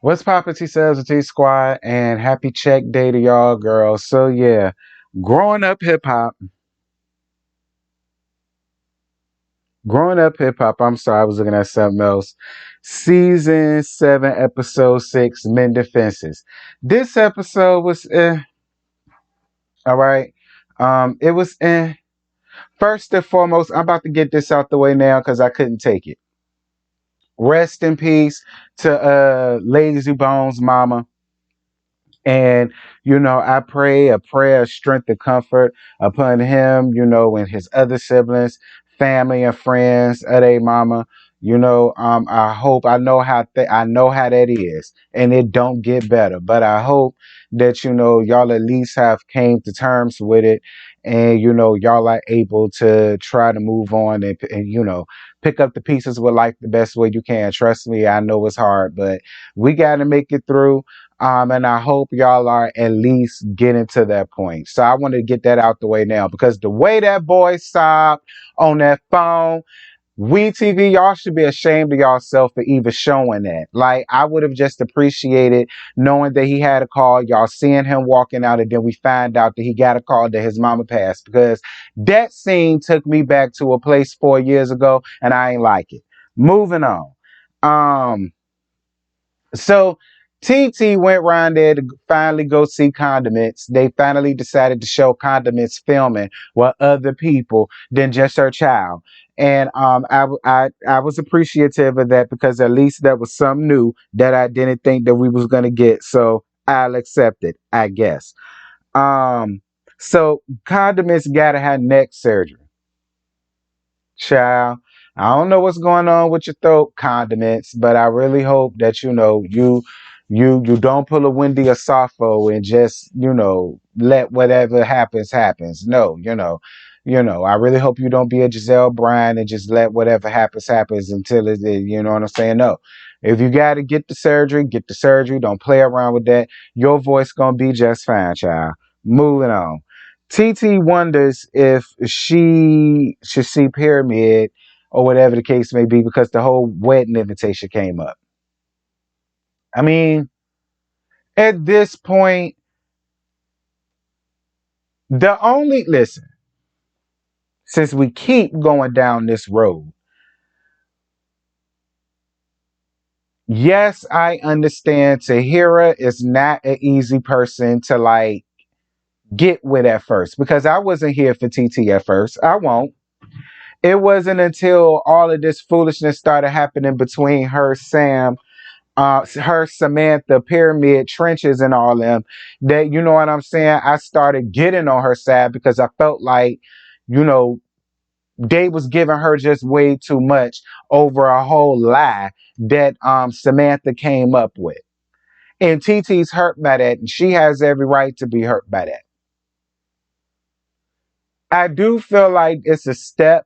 What's poppin', T-Subs and T-Squad, and happy check day to y'all, girls. So yeah, growing up hip hop, I'm sorry, I was looking at something else. Season 7, episode 6, Mending Fences. This episode was all right. It was First and foremost, I'm about to get this out the way now because I couldn't take it. Rest in peace to Lazy Bones mama. And, I pray a prayer of strength and comfort upon him, and his other siblings, family and friends of their mama. I hope I know how that is, and it don't get better. But I hope that y'all at least have came to terms with it, and y'all are able to try to move on and pick up the pieces with life the best way you can. Trust me, I know it's hard, but we got to make it through. And I hope y'all are at least getting to that point. So I want to get that out the way now because the way that boy sobbed on that phone, we TV, y'all should be ashamed of yourself for even showing that. Like, I would have just appreciated knowing that he had a call, y'all seeing him walking out, and then we find out that he got a call that his mama passed because that scene took me back to a place 4 years ago, and I ain't like it. Moving on. Um, so TT went around there to finally go see Condiments. They finally decided to show Condiments filming with other people than just her child. And I was appreciative of that because at least that was something new that I didn't think that we was gonna get. So I'll accept it, I guess. Um, so Condiments gotta have neck surgery. Child, I don't know what's going on with your throat, Condiments, but I really hope that you don't pull a Wendy or Safo and just let whatever happens. No, I really hope you don't be a Giselle Bryan and just let whatever happens until you know what I'm saying. No, if you got to get the surgery, get the surgery. Don't play around with that. Your voice gonna be just fine, child. Moving on. TT wonders if she should see Pyramid or whatever the case may be because the whole wedding invitation came up. I mean, at this point, the only listen, since we keep going down this road, yes, I understand Tahira is not an easy person to like get with at first because I wasn't here for TT at first. I won't. It wasn't until all of this foolishness started happening between her Samantha, Pyramid, Trenches, and all them, that you know what I'm saying, I started getting on her side because I felt like, you know, they was giving her just way too much over a whole lie that Samantha came up with. And TT's hurt by that, and she has every right to be hurt by that. I do feel like it's a step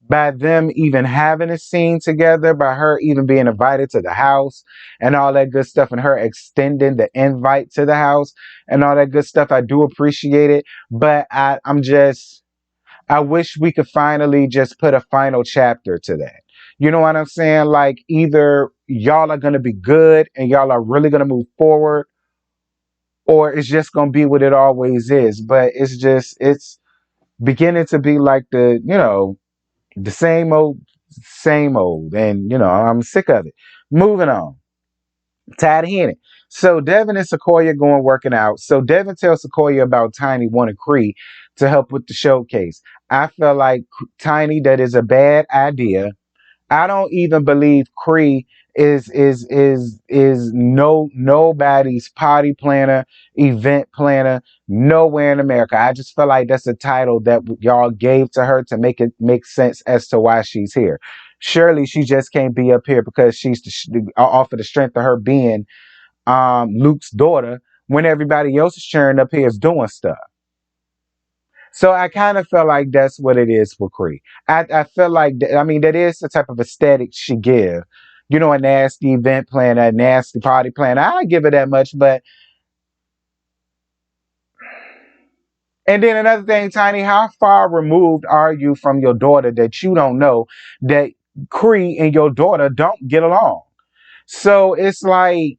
by them even having a scene together, by her even being invited to the house and all that good stuff, and her extending the invite to the house and all that good stuff. I do appreciate it, but I wish we could finally just put a final chapter to that. You know what I'm saying? Like, either y'all are gonna be good and y'all are really gonna move forward, or it's just gonna be what it always is. But it's beginning to be like the same old, and I'm sick of it. Moving on, tired of hearing it. So Devin and Sequoia going working out. So Devin tells Sequoia about Tiny wanting Cree to help with the showcase. I feel like Tiny, that is a bad idea. I don't even believe Cree is nobody's party planner, event planner, nowhere in America. I just feel like that's a title that y'all gave to her to make it make sense as to why she's here. Surely she just can't be up here because she's off of the strength of her being Luke's daughter when everybody else is sharing up here is doing stuff. So I kind of feel like that's what it is for Cree. I feel like I mean that is the type of aesthetic she give. A nasty event planner, a nasty party planner. I give it that much, but and then another thing, Tiny, how far removed are you from your daughter that you don't know that Cree and your daughter don't get along? So it's like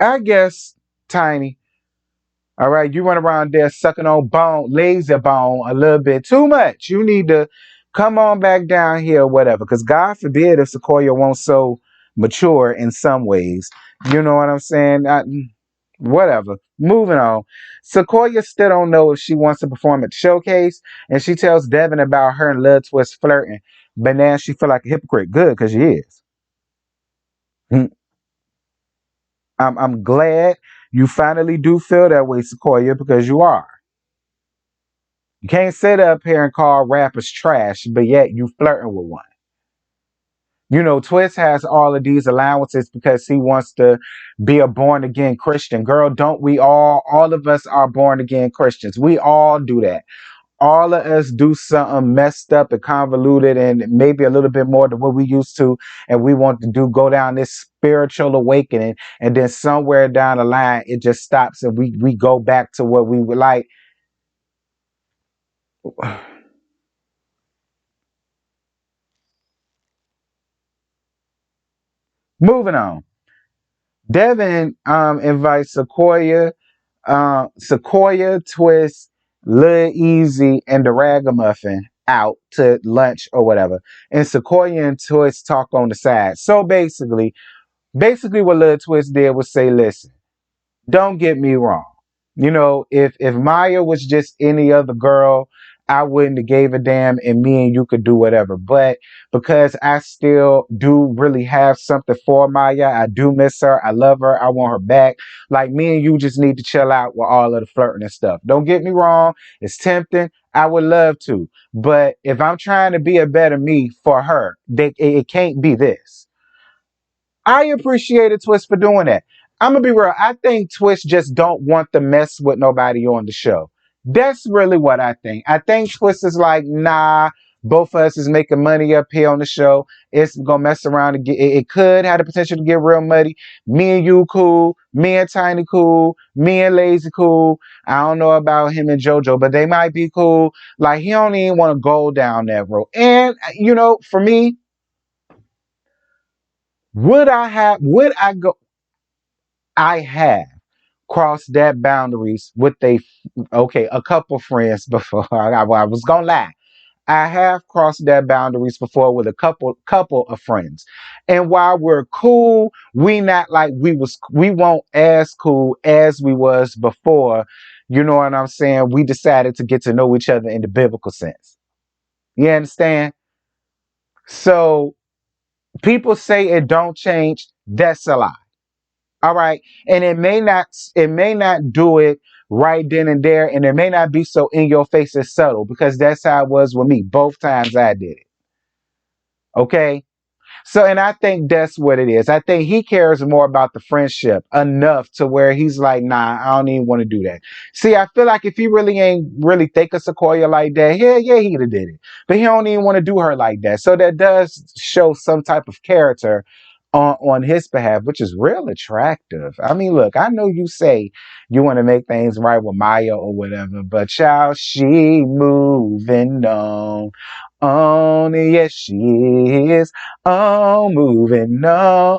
I guess, Tiny. All right, you run around there sucking on bone, lazy bone a little bit too much. You need to come on back down here, or whatever. Because God forbid if Sequoia won't so mature in some ways. You know what I'm saying? Whatever. Moving on. Sequoia still don't know if she wants to perform at the showcase, and she tells Devin about her and Lil Twist flirting. But now she feel like a hypocrite. Good, because she is. Hmm. I'm glad you finally do feel that way, Sequoia, because you are. You can't sit up here and call rappers trash, but yet you flirting with one. You know, Twist has all of these allowances because he wants to be a born again Christian. Girl, don't we all? All of us are born again Christians. We all do that. All of us do something messed up and convoluted and maybe a little bit more than what we used to. And we want to go down this spiritual awakening. And then somewhere down the line, it just stops and we go back to what we were like. Moving on. Devin invites Sequoia, Twist, Lil Easy, and the Ragamuffin out to lunch or whatever. And Sequoia and Twist talk on the side. So basically what Lil Twist did was say, listen, don't get me wrong. You know, if Maya was just any other girl, I wouldn't have gave a damn and me and you could do whatever. But because I still do really have something for Maya, I do miss her. I love her. I want her back. Like me and you just need to chill out with all of the flirting and stuff. Don't get me wrong. It's tempting. I would love to. But if I'm trying to be a better me for her, it can't be this. I appreciated Twist for doing that. I'm gonna be real. I think Twist just don't want to mess with nobody on the show. That's really what I think. I think Twist is like, nah, both of us is making money up here on the show. It's gonna mess around and get it could have the potential to get real muddy. Me and you cool, me and Tiny cool, me and Lazy cool. I don't know about him and JoJo, but they might be cool. Like he don't even want to go down that road. And you know, for me, would I go I have crossed that boundaries with a couple friends before. I was gonna lie. I have crossed that boundaries before with a couple of friends. And while we're cool, we not like we won't as cool as we was before. You know what I'm saying? We decided to get to know each other in the biblical sense. You understand? So people say it don't change. That's a lie. All right. And it may not do it right then and there, and it may not be so in your face and subtle because that's how it was with me. Both times I did it. Okay. So, and I think that's what it is. I think he cares more about the friendship enough to where he's like, nah, I don't even want to do that. See, I feel like if he really ain't really think of Sequoia like that, yeah, he'd have did it. But he don't even want to do her like that. So that does show some type of character on his behalf, which is real attractive. I mean, look, I know you say you want to make things right with Maya or whatever, but child, she moving on, yes, she is. Oh, moving on.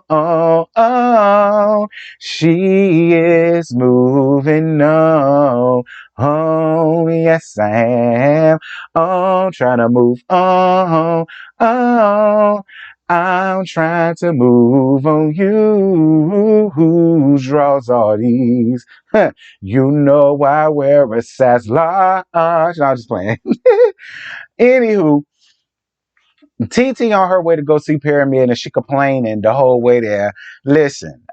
She is moving on. Oh, yes, I am. Oh, trying to move on. Oh, I'm trying to move on you. Whose draws are these? Huh. You know I wear a size large. No, I'm just playing. Anywho, TT on her way to go see Pyramid and she complaining the whole way there. Listen,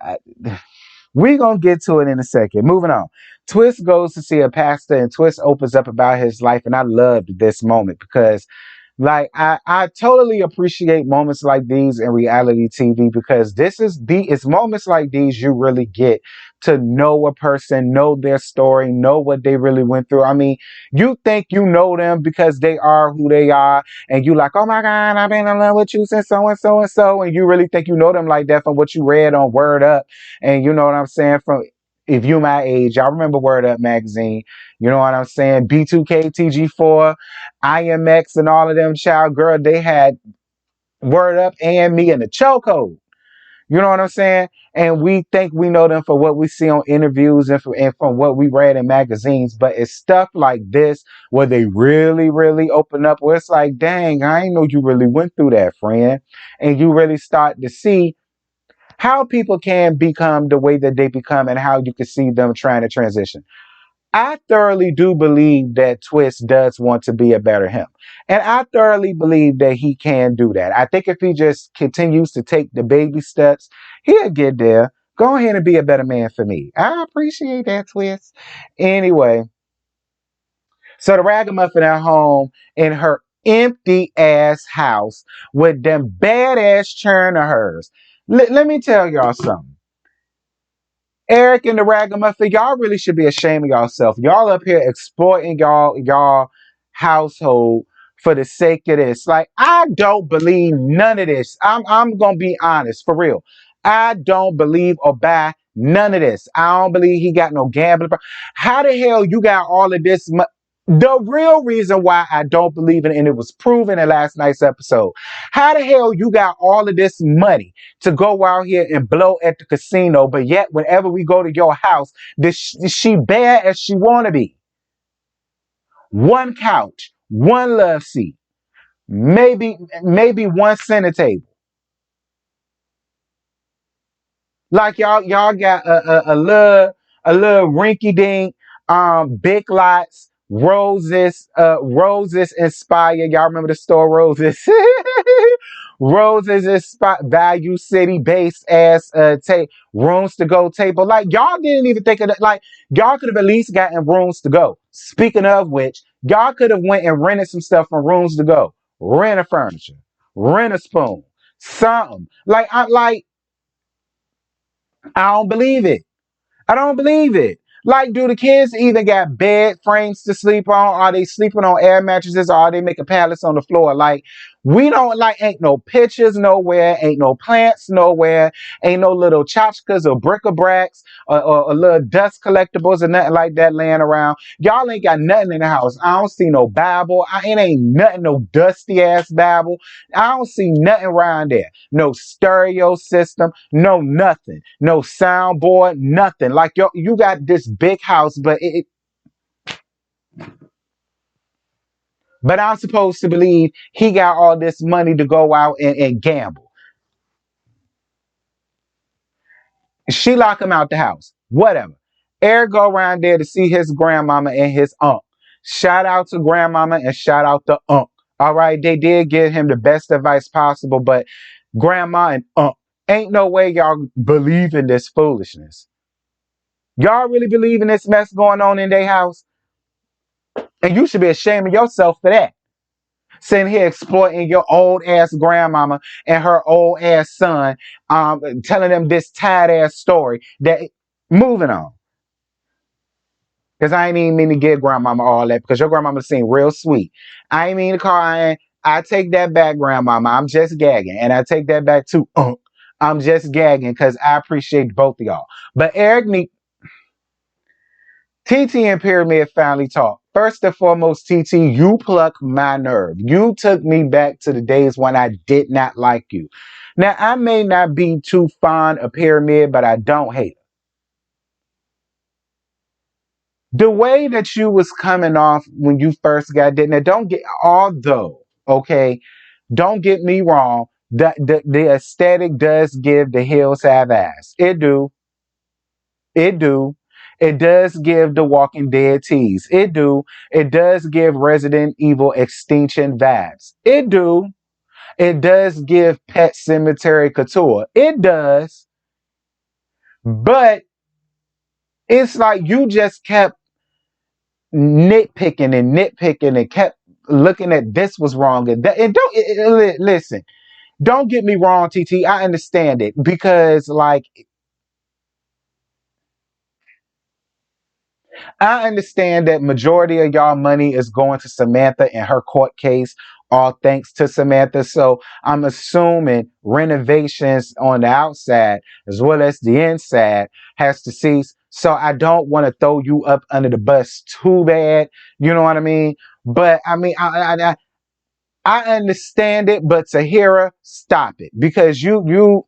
we gonna get to it in a second. Moving on. Twist goes to see a pastor and Twist opens up about his life, and I loved this moment because like I totally appreciate moments like these in reality TV because it's moments like these you really get to know a person, know their story, know what they really went through. I mean, you think you know them because they are who they are, and you like, oh my God, I've been in love with you since so and so and so, and you really think you know them like that from what you read on Word Up, and you know what I'm saying from. If you my age, y'all remember Word Up magazine. You know what I'm saying? B2K, TG4, IMX and all of them child girl, they had Word Up and me in the chokehold. You know what I'm saying? And we think we know them for what we see on interviews and from what we read in magazines. But it's stuff like this where they really, really open up, where it's like, dang, I ain't know you really went through that, friend. And you really start to see how people can become the way that they become and how you can see them trying to transition. I thoroughly do believe that Twist does want to be a better him. And I thoroughly believe that he can do that. I think if he just continues to take the baby steps, he'll get there. Go ahead and be a better man for me. I appreciate that, Twist. Anyway, so the ragamuffin at home in her empty ass house with them badass churn of hers. Let me tell y'all something. Eric and the Ragamuffin, y'all really should be ashamed of yourself. Y'all up here exploiting y'all household for the sake of this. Like, I don't believe none of this. I'm gonna be honest, for real. I don't believe or buy none of this. I don't believe he got no gambling. How the hell you got all of this? The real reason why I don't believe it, and it was proven in last night's episode. How the hell you got all of this money to go out here and blow at the casino, but yet whenever we go to your house, she bad as she wanna be. One couch, one love seat, maybe one center table. Like y'all got a little rinky dink, big lots, roses inspire. Y'all remember the store Roses? Roses inspire Value City based ass rooms to go table. Like y'all didn't even think of that. Like y'all could have at least gotten rooms to go. Speaking of which, y'all could have went and rented some stuff from rooms to go. Rent a furniture, rent a spoon, something. I don't believe it. I don't believe it. Like, do the kids even got bed frames to sleep on? Are they sleeping on air mattresses? Or are they making pallets on the floor? Like, we don't like, ain't no pictures nowhere, ain't no plants nowhere, ain't no little tchotchkes or bric-a-bracs or little dust collectibles or nothing like that laying around. Y'all ain't got nothing in the house. I don't see no Bible. It ain't nothing, no dusty ass Bible. I don't see nothing around there. No stereo system, no nothing, no soundboard, nothing. Like you got this big house, but I'm supposed to believe he got all this money to go out and gamble. She lock him out the house. Whatever. Eric go around there to see his grandmama and his aunt. Shout out to grandmama and shout out to aunt. All right, they did give him the best advice possible, but grandma and aunt, ain't no way y'all believe in this foolishness. Y'all really believe in this mess going on in their house? And you should be ashamed of yourself for that. Sitting here exploiting your old ass grandmama and her old ass son, telling them this tired ass story. That moving on. Because I ain't even mean to give grandmama all that because your grandmama seemed real sweet. I ain't mean to call in. I take that back, grandmama. I'm just gagging. And I take that back too. I'm just gagging because I appreciate both of y'all. But Eric need TT and Pyramid finally talked. First and foremost, TT, you plucked my nerve. You took me back to the days when I did not like you. Now, I may not be too fond of Pyramid, but I don't hate her. The way that you was coming off when you first got there, now okay, don't get me wrong, the aesthetic does give The Hills Have Eyes. It do. It do. It does give The Walking Dead tease. It do. It does give Resident Evil Extinction vibes. It do. It does give Pet Cemetery Couture. It does. But it's like you just kept nitpicking and kept looking at this was wrong and that. And listen. Don't get me wrong, TT. I understand it because like I understand that majority of y'all money is going to Samantha and her court case, all thanks to Samantha. So I'm assuming renovations on the outside as well as the inside has to cease. So I don't want to throw you up under the bus too bad. You know what I mean? But I mean, I understand it, but Tahira, stop it. Because you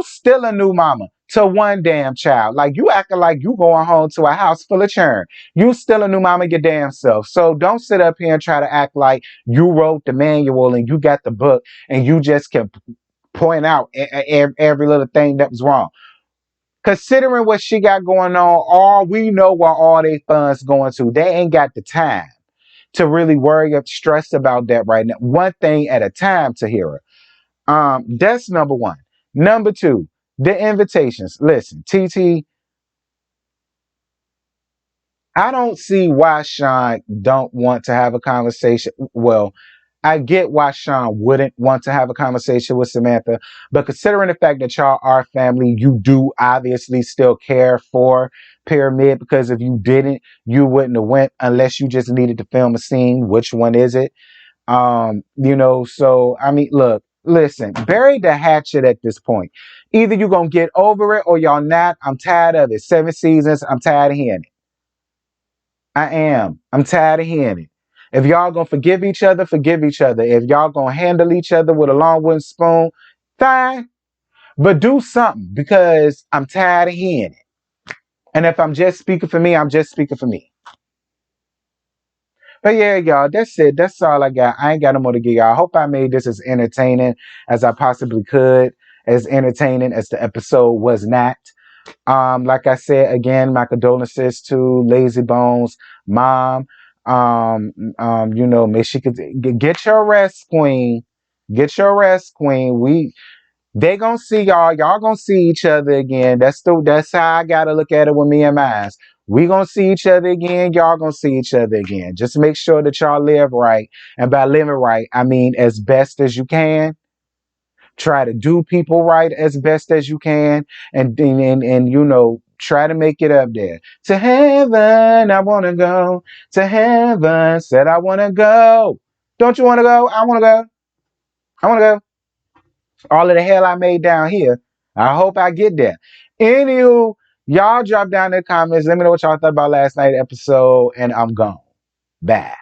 still a new mama to one damn child. Like you acting like you going home to a house full of churn. You still a new mama your damn self. So don't sit up here and try to act like you wrote the manual and you got the book and you just can point out every little thing that was wrong. Considering what she got going on, all we know where all they funds going to. They ain't got the time to really worry or stress about that right now. One thing at a time, Tahira. That's number one. Number two, the invitations. Listen, TT, I don't see why Sean don't want to have a conversation. Well, I get why Sean wouldn't want to have a conversation with Samantha, but considering the fact that y'all are family, you do obviously still care for Pyramid, because if you didn't, you wouldn't have went unless you just needed to film a scene. Which one is it? So I mean, look, listen, bury the hatchet at this point. Either you're gonna get over it or y'all not. I'm tired of it. 7 seasons, I'm tired of hearing it. I am. I'm tired of hearing it. If y'all gonna forgive each other, forgive each other. If y'all gonna handle each other with a long wooden spoon, fine. But do something, because I'm tired of hearing it. And if I'm just speaking for me, I'm just speaking for me. But yeah, y'all, that's it. That's all I got. I ain't got no more to give y'all. I hope I made this as entertaining as I possibly could, as entertaining as the episode was not. Like I said, again, my condolences to Lazy Bones mom. May she could get your rest, queen. Get your rest, queen. They gonna see y'all. Y'all gonna see each other again. That's how I gotta look at it with me and mine. We gonna see each other again. Y'all gonna see each other again. Just make sure that y'all live right. And by living right, I mean as best as you can. Try to do people right as best as you can, and try to make it up there. To heaven, I wanna go. To heaven, said I wanna go. Don't you wanna go? I wanna go. I wanna go. All of the hell I made down here. I hope I get there. Anywho, y'all drop down in the comments. Let me know what y'all thought about last night's episode, and I'm gone. Bye.